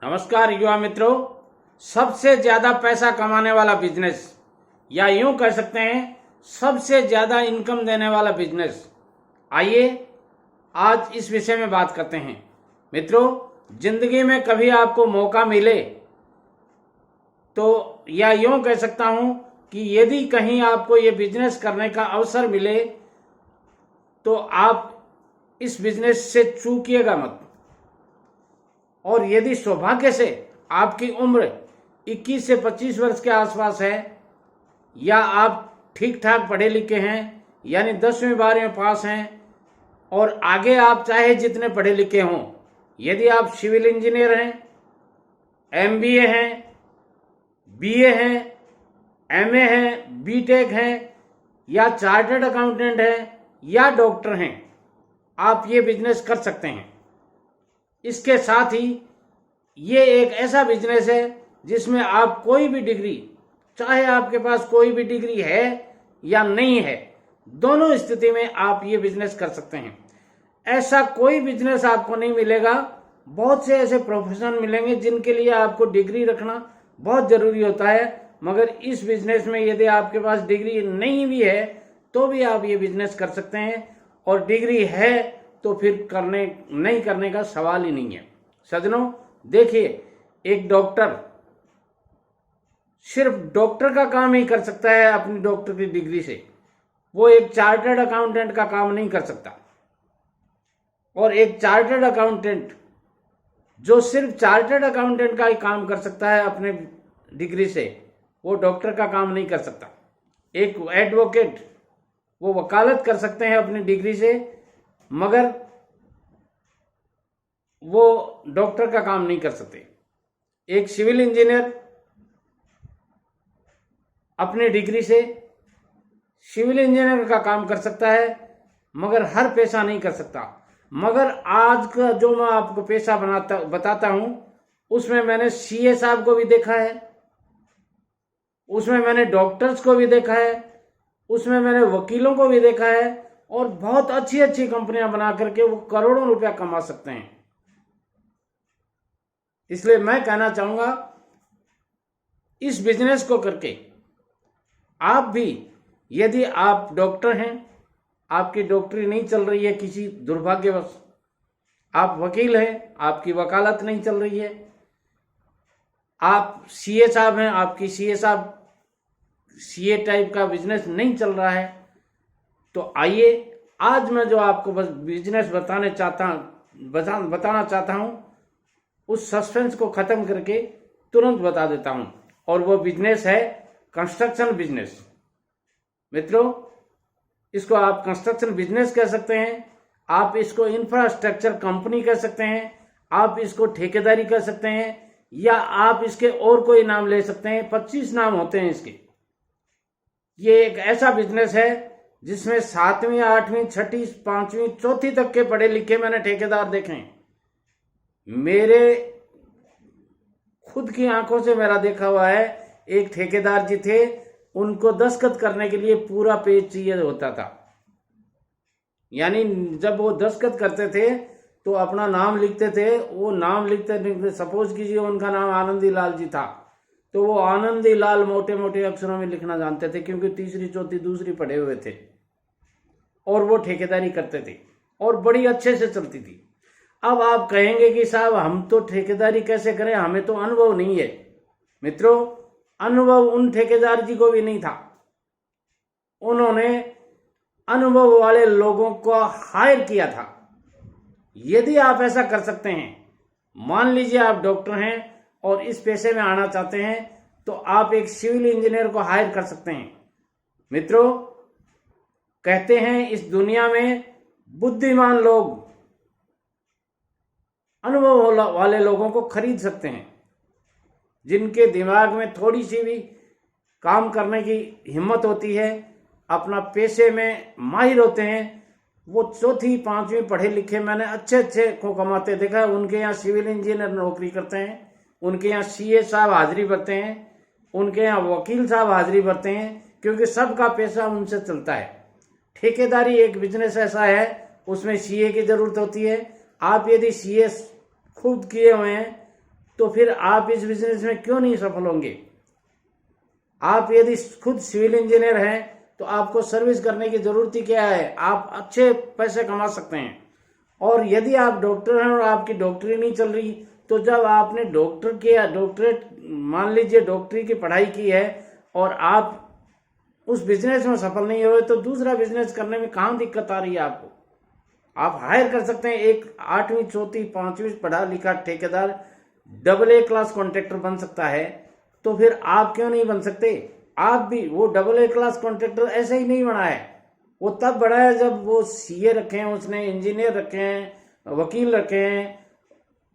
नमस्कार युवा मित्रों। सबसे ज्यादा पैसा कमाने वाला बिजनेस, या यूं कह सकते हैं सबसे ज्यादा इनकम देने वाला बिजनेस, आइए आज इस विषय में बात करते हैं। मित्रों, जिंदगी में कभी आपको मौका मिले तो, या यूं कह सकता हूं कि यदि कहीं आपको ये बिजनेस करने का अवसर मिले तो आप इस बिजनेस से चूकिएगा मत। और यदि सौभाग्य से आपकी उम्र 21 से 25 वर्ष के आसपास है, या आप ठीक ठाक पढ़े लिखे हैं, यानी 10वीं 12वीं पास हैं, और आगे आप चाहे जितने पढ़े लिखे हों, यदि आप सिविल इंजीनियर हैं, MBA हैं, BA हैं, MA हैं, BTech हैं, या चार्टर्ड अकाउंटेंट हैं, या डॉक्टर हैं, आप ये बिजनेस कर सकते हैं। इसके साथ ही ये एक ऐसा बिजनेस है जिसमें आप कोई भी डिग्री, चाहे आपके पास कोई भी डिग्री है या नहीं है, दोनों स्थिति में आप ये बिजनेस कर सकते हैं। ऐसा कोई बिजनेस आपको नहीं मिलेगा। बहुत से ऐसे प्रोफेशन मिलेंगे जिनके लिए आपको डिग्री रखना बहुत जरूरी होता है, मगर इस बिजनेस में यदि आपके पास डिग्री नहीं भी है तो भी आप ये बिजनेस कर सकते हैं, और डिग्री है तो फिर नहीं करने का सवाल ही नहीं है। सज्जनों, देखिए, एक डॉक्टर सिर्फ डॉक्टर का काम ही कर सकता है अपनी डॉक्टर की डिग्री से, वो एक चार्टर्ड अकाउंटेंट का काम नहीं कर सकता। और एक चार्टर्ड अकाउंटेंट जो सिर्फ चार्टर्ड अकाउंटेंट का ही काम कर सकता है अपने डिग्री से, वो डॉक्टर का काम नहीं कर सकता। एक एडवोकेट, वो वकालत कर सकते हैं अपनी डिग्री से, मगर वो डॉक्टर का काम नहीं कर सकते। एक सिविल इंजीनियर अपनी डिग्री से सिविल इंजीनियर का काम कर सकता है, मगर हर पेशा नहीं कर सकता। मगर आज का जो मैं आपको पेशा बताता हूं, उसमें मैंने CA साहब को भी देखा है, उसमें मैंने डॉक्टर्स को भी देखा है, उसमें मैंने वकीलों को भी देखा है, और बहुत अच्छी अच्छी कंपनियां बना करके वो करोड़ों रुपया कमा सकते हैं। इसलिए मैं कहना चाहूंगा, इस बिजनेस को करके आप भी, यदि आप डॉक्टर हैं, आपकी डॉक्टरी नहीं चल रही है किसी दुर्भाग्यवश, आप वकील हैं, आपकी वकालत नहीं चल रही है, आप CA साहब हैं, आपकी CA टाइप का बिजनेस नहीं चल रहा है, तो आइए आज मैं जो आपको बस बिजनेस बताना चाहता हूं, उस सस्पेंस को खत्म करके तुरंत बता देता हूं। और वो बिजनेस है कंस्ट्रक्शन बिजनेस। मित्रों, इसको आप कंस्ट्रक्शन बिजनेस कह सकते हैं, आप इसको इंफ्रास्ट्रक्चर कंपनी कह सकते हैं, आप इसको ठेकेदारी कह सकते हैं, या आप इसके और कोई नाम ले सकते हैं। 25 नाम होते हैं इसके। ये एक ऐसा बिजनेस है जिसमें 7वीं 8वीं 6ठी 5वीं 4थी तक के पढ़े लिखे मैंने ठेकेदार देखे हैं। मेरे खुद की आंखों से मेरा देखा हुआ है। एक ठेकेदार जी थे, उनको दस्तखत करने के लिए पूरा पेज चाहिए होता था। यानी जब वो दस्तखत करते थे तो अपना नाम लिखते थे। वो नाम लिखते, सपोज कीजिए उनका नाम आनंदी लाल जी था, तो वो आनंदी लाल मोटे मोटे अक्षरों में लिखना जानते थे, क्योंकि 3री 4थी 2री पढ़े हुए थे, और वो ठेकेदारी करते थे और बड़ी अच्छे से चलती थी। अब आप कहेंगे कि साहब हम तो ठेकेदारी कैसे करें, हमें तो अनुभव नहीं है। मित्रों, अनुभव उन ठेकेदार जी को भी नहीं था। उन्होंने अनुभव वाले लोगों को हायर किया था। यदि आप ऐसा कर सकते हैं, मान लीजिए आप डॉक्टर हैं और इस पेशे में आना चाहते हैं, तो आप एक सिविल इंजीनियर को हायर कर सकते हैं। मित्रों, कहते हैं इस दुनिया में बुद्धिमान लोग अनुभव वाले लोगों को खरीद सकते हैं। जिनके दिमाग में थोड़ी सी भी काम करने की हिम्मत होती है, अपना पेशे में माहिर होते हैं, वो 4थी 5वीं पढ़े लिखे मैंने अच्छे को कमाते देखा है। उनके यहाँ सिविल इंजीनियर नौकरी करते हैं, उनके यहाँ CA साहब हाजिरी भरते हैं, उनके यहाँ वकील साहब हाजिरी भरते हैं, क्योंकि सबका पैसा उनसे चलता है। ठेकेदारी एक बिजनेस ऐसा है, उसमें CA की जरूरत होती है। आप यदि CA खुद किए हुए हैं तो फिर आप इस बिजनेस में क्यों नहीं सफल होंगे। आप यदि खुद सिविल इंजीनियर हैं तो आपको सर्विस करने की जरूरत ही क्या है, आप अच्छे पैसे कमा सकते हैं। और यदि आप डॉक्टर हैं और आपकी डॉक्टरी नहीं चल रही, तो जब आपने डॉक्टरेट मान लीजिए डॉक्टरी की पढ़ाई की है और आप उस बिजनेस में सफल नहीं हुए, तो दूसरा बिजनेस करने में कहाँ दिक्कत आ रही है आपको। आप हायर कर सकते हैं एक 8वीं 4वीं 5वीं पढ़ा लिखा ठेकेदार, AA क्लास कॉन्ट्रैक्टर बन सकता है, तो फिर आप क्यों नहीं बन सकते। आप भी वो AA क्लास कॉन्ट्रैक्टर ऐसे ही नहीं बना है, वो तब बना है जब वो CA रखे हैं उसने, इंजीनियर रखे हैं, वकील रखे हैं,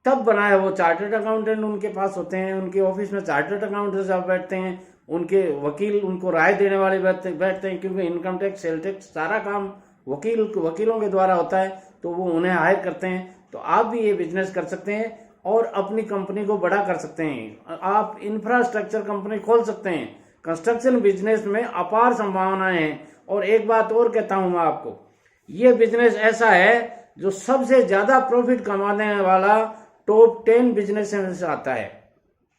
तब बना है। वो चार्टर्ड अकाउंटेंट उनके पास होते हैं, उनके ऑफिस में चार्टर्ड अकाउंटेंट साहब बैठते हैं, उनके वकील उनको राय देने वाले बैठते हैं, क्योंकि इनकम टैक्स सेल टैक्स सारा काम वकीलों के द्वारा होता है, तो वो उन्हें हायर करते हैं। तो आप भी ये बिजनेस कर सकते हैं और अपनी कंपनी को बड़ा कर सकते हैं। आप इंफ्रास्ट्रक्चर कंपनी खोल सकते हैं। कंस्ट्रक्शन बिजनेस में अपार संभावनाएं हैं। और एक बात और कहता हूं मैं आपको, ये बिजनेस ऐसा है जो सबसे ज्यादा प्रॉफिट कमाने वाला टॉप 10 बिजनेस में से आता है।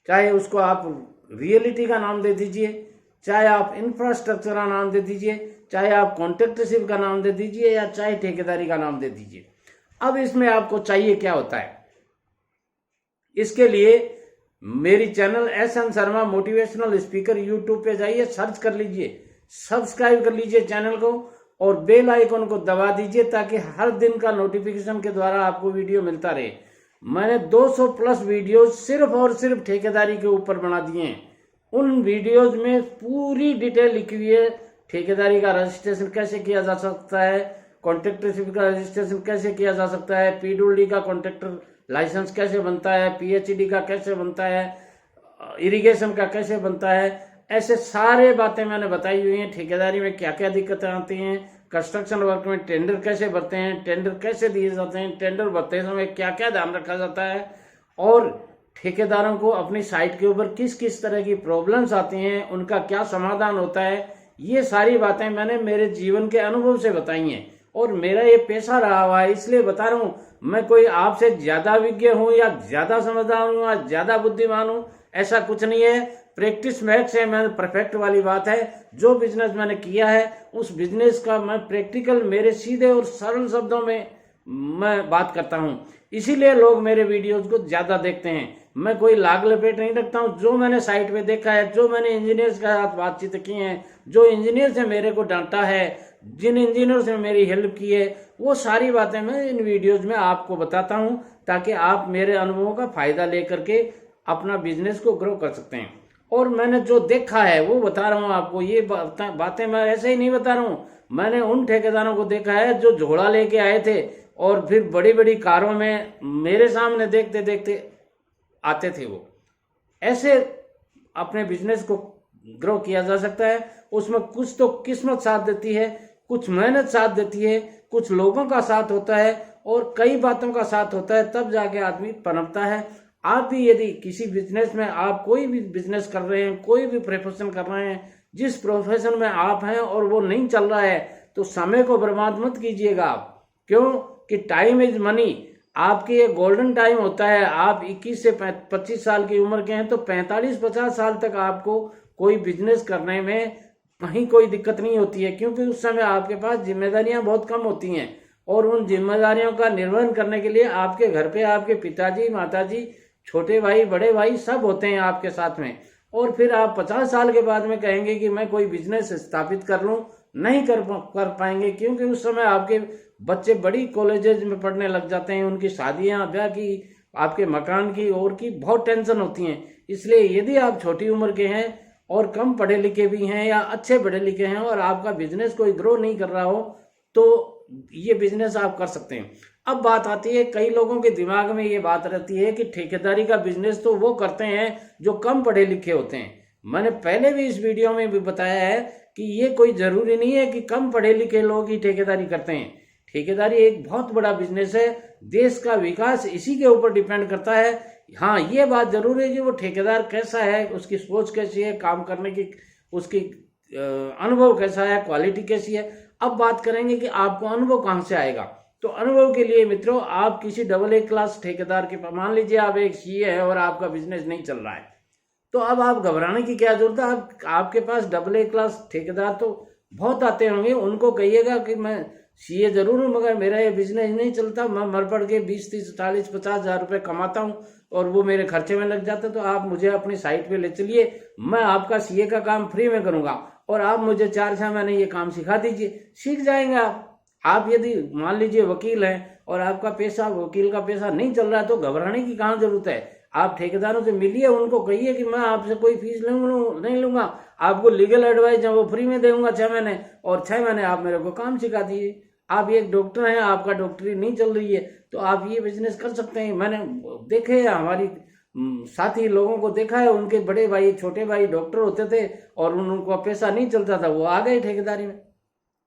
चाहे उसको आप रियलिटी का नाम दे दीजिए, चाहे आप इंफ्रास्ट्रक्चर का नाम दे दीजिए, चाहे आप कॉन्ट्रैक्टरशिप का नाम दे दीजिए, या चाहे ठेकेदारी का नाम दे दीजिए। अब इसमें आपको चाहिए क्या होता है, इसके लिए मेरी channel SN Sharma motivational speaker YouTube पे जाइए, सर्च कर लीजिए, सब्सक्राइब कर लीजिए चैनल को और बेल आइकन को दबा दीजिए, ताकि हर दिन का नोटिफिकेशन के द्वारा आपको वीडियो मिलता रहे। मैंने 200 प्लस वीडियो सिर्फ और सिर्फ ठेकेदारी के ऊपर बना दिए हैं। उन वीडियोज में पूरी डिटेल लिखी हुई है, ठेकेदारी का रजिस्ट्रेशन कैसे किया जा सकता है, कॉन्ट्रैक्टरशिप का रजिस्ट्रेशन कैसे किया जा सकता है, PWD का कॉन्ट्रैक्टर लाइसेंस कैसे बनता है, PHD का कैसे बनता है, इरिगेशन का कैसे बनता है, ऐसे सारे बातें मैंने बताई हुई हैं। ठेकेदारी में क्या क्या दिक्कतें आती हैं, कंस्ट्रक्शन वर्क में टेंडर कैसे भरते हैं, टेंडर कैसे दिए जाते हैं, टेंडर भरते समय क्या क्या ध्यान रखा जाता है, और ठेकेदारों को अपनी साइट के ऊपर किस किस तरह की प्रॉब्लम्स आती हैं, उनका क्या समाधान होता है, ये सारी बातें मैंने मेरे जीवन के अनुभव से बताई हैं। और मेरा ये पेशा रहा हुआ है, इसलिए बता रहा हूँ। मैं कोई आपसे ज्यादा विज्ञ हूँ या ज्यादा समझदार हूँ या ज्यादा बुद्धिमान हूँ, ऐसा कुछ नहीं है। प्रैक्टिस मैक्स है, मैं परफेक्ट वाली बात है। जो बिजनेस मैंने किया है उस बिजनेस का मैं प्रैक्टिकल, मेरे सीधे और सरल शब्दों में मैं बात करता हूं, इसीलिए लोग मेरे वीडियोस को ज्यादा देखते हैं। मैं कोई लाग लपेट नहीं रखता हूं। जो मैंने साइट पे देखा है, जो मैंने इंजीनियर्स के साथ बातचीत की है, जो इंजीनियर से मेरे को डांटा है, जिन इंजीनियर से मेरी हेल्प की है, वो सारी बातें मैं इन वीडियोज में आपको बताता हूं, ताकि आप मेरे अनुभवों का फायदा लेकर के अपना बिजनेस को ग्रो कर सकते हैं। और मैंने जो देखा है वो बता रहा हूँ आपको। ये बातें मैं ऐसे ही नहीं बता रहा हूँ। मैंने उन ठेकेदारों को देखा है जो झोला लेके आए थे और फिर बड़ी बड़ी कारों में मेरे सामने देखते देखते आते थे। वो ऐसे अपने बिजनेस को ग्रो किया जा सकता है। उसमें कुछ तो किस्मत साथ देती है, कुछ मेहनत साथ देती है, कुछ लोगों का साथ होता है और कई बातों का साथ होता है, तब जाके आदमी पनपता है। आप भी यदि किसी बिजनेस में, आप कोई भी बिजनेस कर रहे हैं, कोई भी प्रोफेशन कर रहे हैं, जिस प्रोफेशन में आप हैं और वो नहीं चल रहा है, तो समय को बर्बाद मत कीजिएगा आप। क्यों कि टाइम इज मनी। आपके ये गोल्डन टाइम होता है। आप 21 से 25 साल की उम्र के हैं तो 45-50 साल तक आपको कोई बिजनेस करने में कहीं कोई दिक्कत नहीं होती है, क्योंकि उस समय आपके पास जिम्मेदारियां बहुत कम होती हैं और उन जिम्मेदारियों का निर्वहन करने के लिए आपके घर पे आपके पिताजी, माताजी, छोटे भाई, बड़े भाई सब होते हैं आपके साथ में। और फिर आप 50 साल के बाद में कहेंगे कि मैं कोई बिजनेस स्थापित कर लूं, नहीं कर पाएंगे, क्योंकि उस समय आपके बच्चे बड़ी कॉलेजेस में पढ़ने लग जाते हैं, उनकी शादियां ब्याह की, आपके मकान की और की बहुत टेंशन होती हैं। इसलिए यदि आप छोटी उम्र के हैं और कम पढ़े लिखे भी हैं या अच्छे पढ़े लिखे हैं और आपका बिजनेस कोई ग्रो नहीं कर रहा हो, तो ये बिजनेस आप कर सकते हैं। अब बात आती है, कई लोगों के दिमाग में ये बात रहती है कि ठेकेदारी का बिजनेस तो वो करते हैं जो कम पढ़े लिखे होते हैं। मैंने पहले भी इस वीडियो में भी बताया है कि ये कोई जरूरी नहीं है कि कम पढ़े लिखे लोग ही ठेकेदारी करते हैं। ठेकेदारी एक बहुत बड़ा बिजनेस है। देश का विकास इसी के ऊपर डिपेंड करता है। हाँ, ये बात जरूर है कि वो ठेकेदार कैसा है, उसकी सोच कैसी है, काम करने की उसकी अनुभव कैसा है, क्वालिटी कैसी है। अब बात करेंगे कि आपको अनुभव कहाँ से आएगा। तो अनुभव के लिए मित्रों, आप किसी AA क्लास ठेकेदार के पास, मान लीजिए आप एक सीए है और आपका बिजनेस नहीं चल रहा है, तो अब आप घबराने की क्या जरूरत है। आपके पास AA क्लास ठेकेदार तो बहुत आते होंगे, उनको कहिएगा कि मैं सीए जरूर हूँ मगर मेरा ये बिजनेस नहीं चलता, मैं मर पड़ के 20, 30, 40, 50 हज़ार रुपये कमाता हूँ और वो मेरे खर्चे में लग जाते, तो आप मुझे अपनी साइट पे ले चलिए, मैं आपका सीए का काम फ्री में करूँगा और आप मुझे 4-6 महीने ये काम सिखा दीजिए, सीख जाएंगे आप यदि मान लीजिए वकील हैं और आपका पैसा, वकील का पैसा नहीं चल रहा है, तो घबराने की कहाँ जरूरत है। आप ठेकेदारों से मिलिए, उनको कहिए कि मैं आपसे कोई फीस नहीं लूंगा, आपको लीगल एडवाइस है वो फ्री में दूंगा 6 महीने, और 6 महीने आप मेरे को काम सिखा दीजिए। आप एक डॉक्टर हैं, आपका डॉक्टरी नहीं चल रही है, तो आप ये बिजनेस कर सकते हैं। मैंने देखे हमारी साथी लोगों को देखा है, उनके बड़े भाई छोटे भाई डॉक्टर होते थे और उनको पैसा नहीं चलता था, वो आ गए ठेकेदारी में।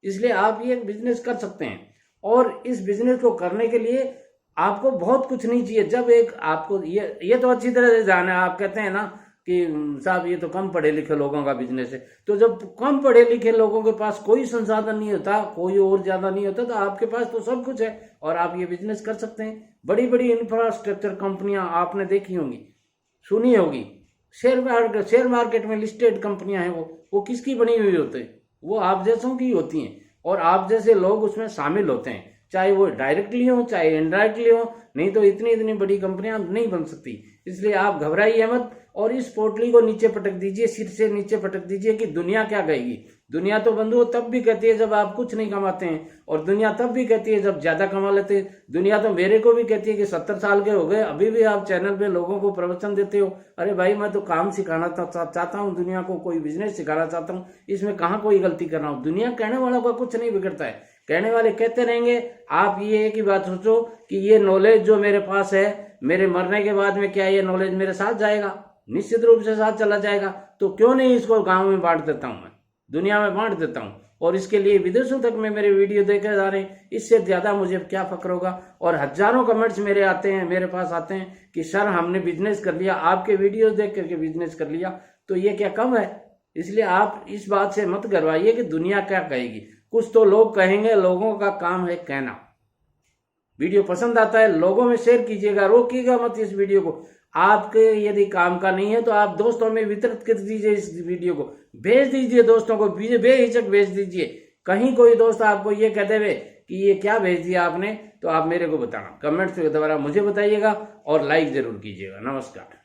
इसलिए आप ये बिजनेस कर सकते हैं, और इस बिजनेस को करने के लिए आपको बहुत कुछ नहीं चाहिए। जब एक आपको ये तो अच्छी तरह से जाना है, आप कहते हैं ना कि साहब ये तो कम पढ़े लिखे लोगों का बिजनेस है, तो जब कम पढ़े लिखे लोगों के पास कोई संसाधन नहीं होता, कोई और ज्यादा नहीं होता, तो आपके पास तो सब कुछ है और आप ये बिजनेस कर सकते हैं। बड़ी बड़ी इंफ्रास्ट्रक्चर कंपनियां आपने देखी होंगी, सुनी होगी, शेयर मार्केट में लिस्टेड कंपनियां हैं, वो किसकी बनी हुई होती है, वो आप जैसों की होती हैं, और आप जैसे लोग उसमें शामिल होते हैं, चाहे वो डायरेक्टली हो चाहे इनडायरेक्टली हो, नहीं तो इतनी बड़ी कंपनियां नहीं बन सकती। इसलिए आप घबराइए मत और इस पोटली को नीचे पटक दीजिए, सिर से नीचे पटक दीजिए कि दुनिया क्या कहेगी। दुनिया तो बंधु तब भी कहती है जब आप कुछ नहीं कमाते हैं, और दुनिया तब भी कहती है जब ज्यादा कमा लेते हैं। दुनिया तो मेरे को भी कहती है कि 70 साल के हो गए, अभी भी आप चैनल पे लोगों को प्रवचन देते हो। अरे भाई, मैं तो काम सिखाना चाहता हूँ, दुनिया को कोई बिजनेस सिखाना चाहता हूँ, इसमें कहाँ कोई गलती कर रहा हूँ। दुनिया कहने वालों का कुछ नहीं बिगड़ता है, कहने वाले कहते रहेंगे। आप ये एक ही बात सोचो कि ये नॉलेज जो मेरे पास है, मेरे मरने के बाद में क्या ये नॉलेज मेरे साथ जाएगा? निश्चित रूप से साथ चला जाएगा। तो क्यों नहीं इसको गांव में बांट देता हूं, मैं दुनिया में बांट देता हूं, और इसके लिए विदेशों तक में मेरे वीडियो देखे जा रहे हैं। इससे ज्यादा मुझे क्या फक्र होगा। और हजारों कमेंट्स मेरे आते हैं, मेरे पास आते हैं कि सर हमने बिजनेस कर लिया, आपके वीडियो देख करके बिजनेस कर लिया, तो ये क्या कम है? इसलिए आप इस बात से मत करवाइए कि दुनिया क्या कहेगी। कुछ तो लोग कहेंगे, लोगों का काम है कहना। वीडियो पसंद आता है लोगों में शेयर कीजिएगा, रोकिएगा मत इस वीडियो को। आपके यदि काम का नहीं है तो आप दोस्तों में वितरित कर दीजिए, इस वीडियो को भेज दीजिए दोस्तों को, बेहिचक भेज दीजिए। कहीं कोई दोस्त आपको ये कहते हुए कि ये क्या भेज दिया आपने, तो आप मेरे को बताना, कमेंट्स के द्वारा मुझे बताइएगा और लाइक जरूर कीजिएगा। नमस्कार।